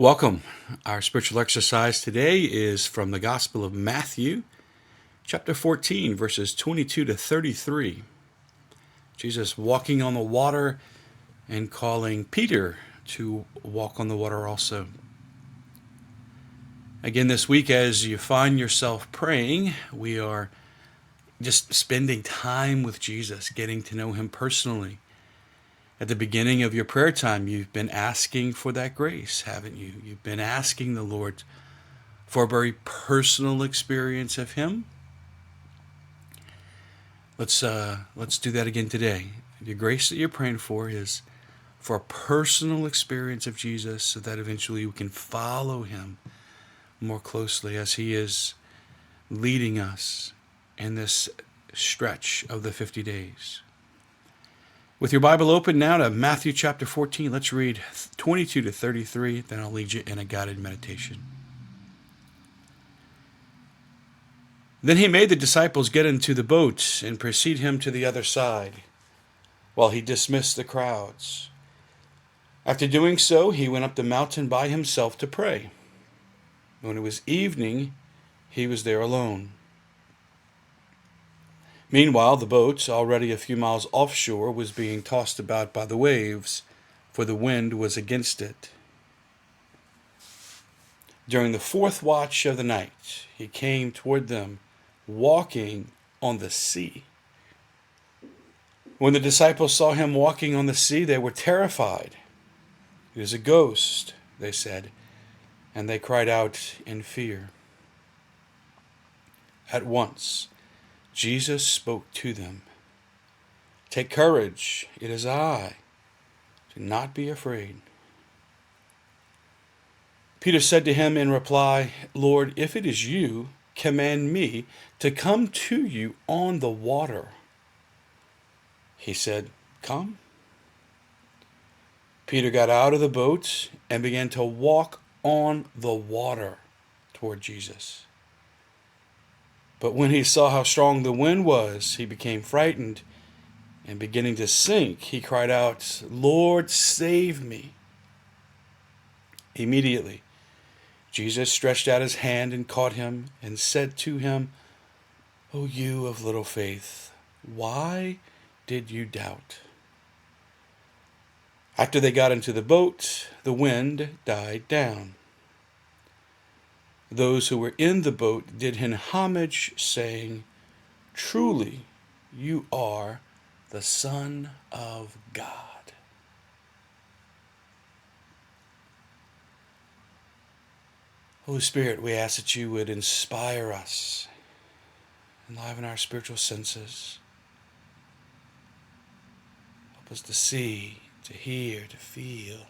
Welcome. Our spiritual exercise today is from the Gospel of Matthew, chapter 14, verses 22 to 33. Jesus walking on the water and calling Peter to walk on the water also. Again, this week, as you find yourself praying, we are just spending time with Jesus, getting to know him personally. At the beginning of your prayer time, you've been asking for that grace, haven't you? You've been asking the Lord for a very personal experience of him. Let's do that again today. The grace that you're praying for is for a personal experience of Jesus, so that eventually you can follow him more closely as he is leading us in this stretch of the 50 days. With your Bible open now to Matthew chapter 14, let's read 22 to 33, then I'll lead you in a guided meditation. Then he made the disciples get into the boat and precede him to the other side, while he dismissed the crowds. After doing so, he went up the mountain by himself to pray. When it was evening, he was there alone. Meanwhile, the boat, already a few miles offshore, was being tossed about by the waves, for the wind was against it. During the fourth watch of the night, he came toward them, walking on the sea. When the disciples saw him walking on the sea, they were terrified. "It is a ghost," they said, and they cried out in fear. At once, Jesus spoke to them. "Take courage, it is I. Do not be afraid." Peter said to him in reply, "Lord, if it is you, command me to come to you on the water." He said, "Come." Peter got out of the boat and began to walk on the water toward Jesus. But when he saw how strong the wind was, he became frightened, and beginning to sink, he cried out, "Lord, save me." Immediately, Jesus stretched out his hand and caught him and said to him, "O you of little faith, why did you doubt?" After they got into the boat, the wind died down. Those who were in the boat did him homage, saying, "Truly, you are the Son of God." Holy Spirit, we ask that you would inspire us, enliven our spiritual senses. Help us to see, to hear, to feel.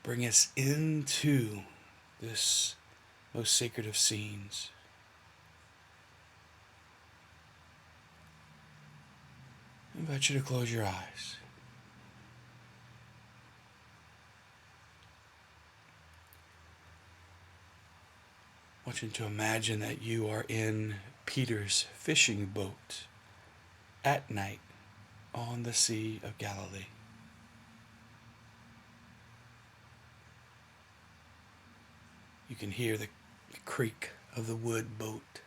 Bring us into this most sacred of scenes. I invite you to close your eyes. I want you to imagine that you are in Peter's fishing boat at night on the Sea of Galilee. You can hear the creak of the wood boat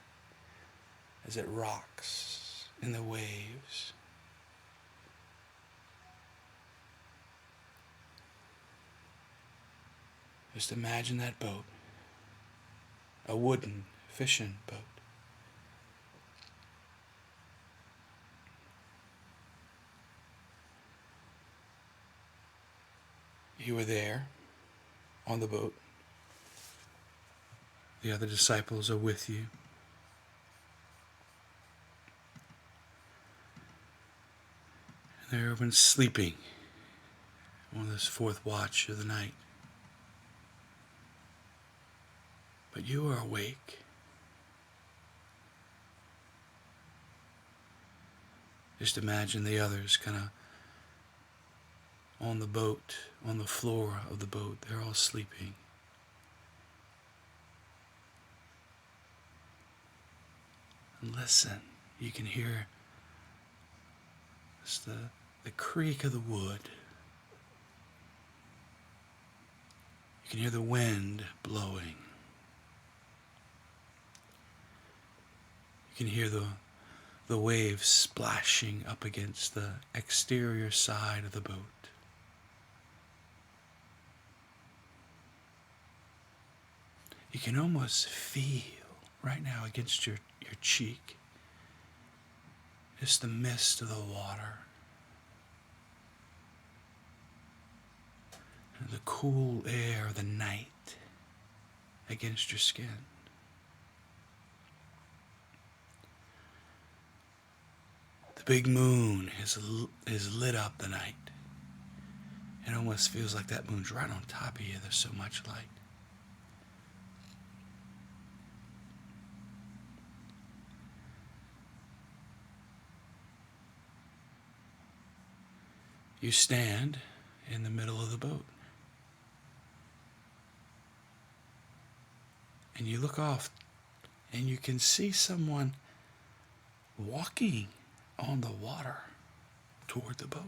as it rocks in the waves. Just imagine that boat, a wooden fishing boat. You were there on the boat. The other disciples are with you. And they're everyone sleeping on this fourth watch of the night. But you are awake. Just imagine the others kind of on the boat, on the floor of the boat. They're all sleeping. And listen, you can hear just the creak of the wood. can hear the wind blowing. You can hear the waves splashing up against the exterior side of the boat. You can almost feel right now against your cheek just the mist of the water and the cool air of the night against your skin. The big moon has lit up the night. It almost feels like that moon's right on top of you. There's so much light. You stand in the middle of the boat. And you look off and you can see someone walking on the water toward the boat.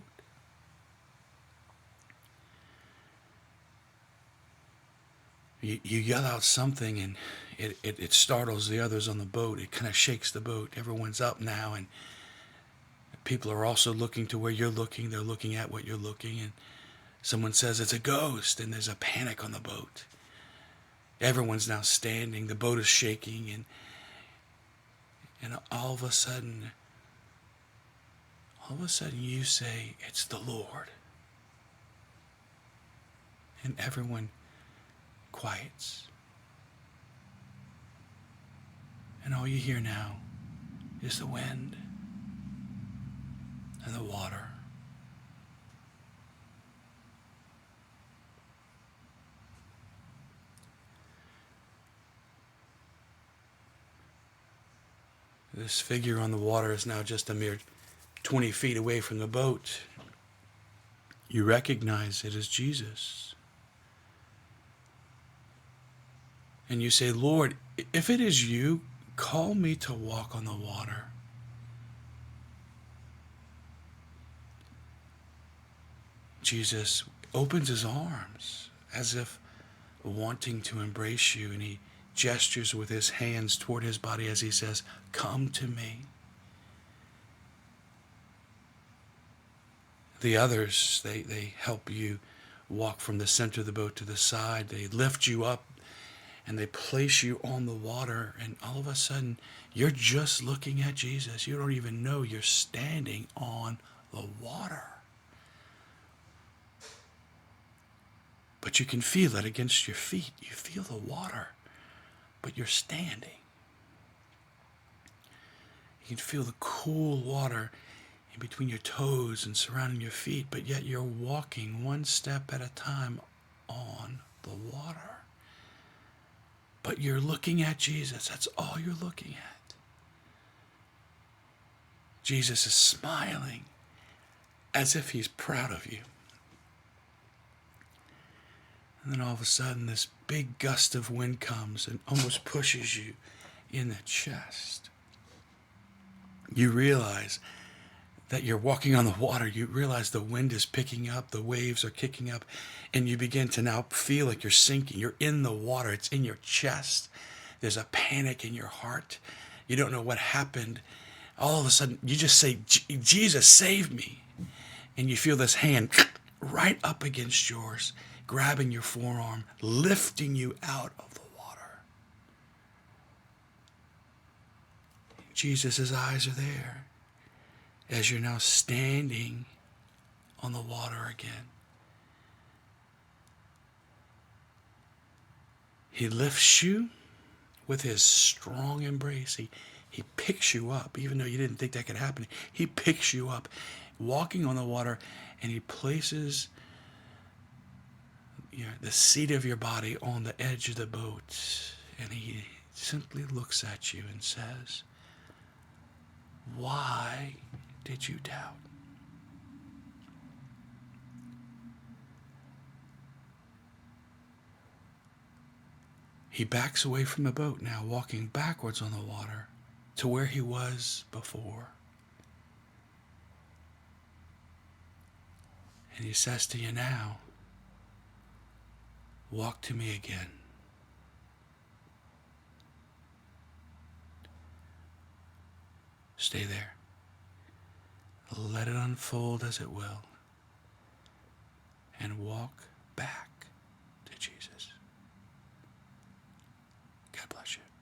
You yell out something and it startles the others on the boat. It kind of shakes the boat. Everyone's up now and people are also looking to where you're looking. They're looking at what you're looking, and someone says it's a ghost, and there's a panic on the boat. Everyone's now standing. The boat is shaking, and all of a sudden you say, "It's the Lord." And everyone quiets. And all you hear now is the wind and the water. This figure on the water is now just a mere 20 feet away from the boat. You recognize it as Jesus. And you say, "Lord, if it is you, call me to walk on the water." Jesus opens his arms as if wanting to embrace you, and he gestures with his hands toward his body as he says, "Come to me." The others, they help you walk from the center of the boat to the side. They lift you up and they place you on the water, and all of a sudden you're just looking at Jesus. You don't even know you're standing on the water. But you can feel it against your feet. You feel the water, but you're standing. You can feel the cool water in between your toes and surrounding your feet, but yet you're walking one step at a time on the water. But you're looking at Jesus. That's all you're looking at. Jesus is smiling as if he's proud of you. And then all of a sudden, this big gust of wind comes and almost pushes you in the chest. You realize that you're walking on the water. You realize the wind is picking up, the waves are kicking up, and you begin to now feel like you're sinking. You're in the water. It's in your chest. There's a panic in your heart. You don't know what happened. All of a sudden, you just say, "Jesus, save me." And you feel this hand right up against yours, grabbing your forearm, lifting you out of the water. Jesus' eyes are there as you're now standing on the water again. He lifts you with his strong embrace. He picks you up, even though you didn't think that could happen. He picks you up, walking on the water, and he places the seat of your body on the edge of the boat, and he simply looks at you and says, "Why did you doubt?" He backs away from the boat now, walking backwards on the water to where he was before. And he says to you now, Walk to me again. Stay there. Let it unfold as it will. And walk back to Jesus. God bless you.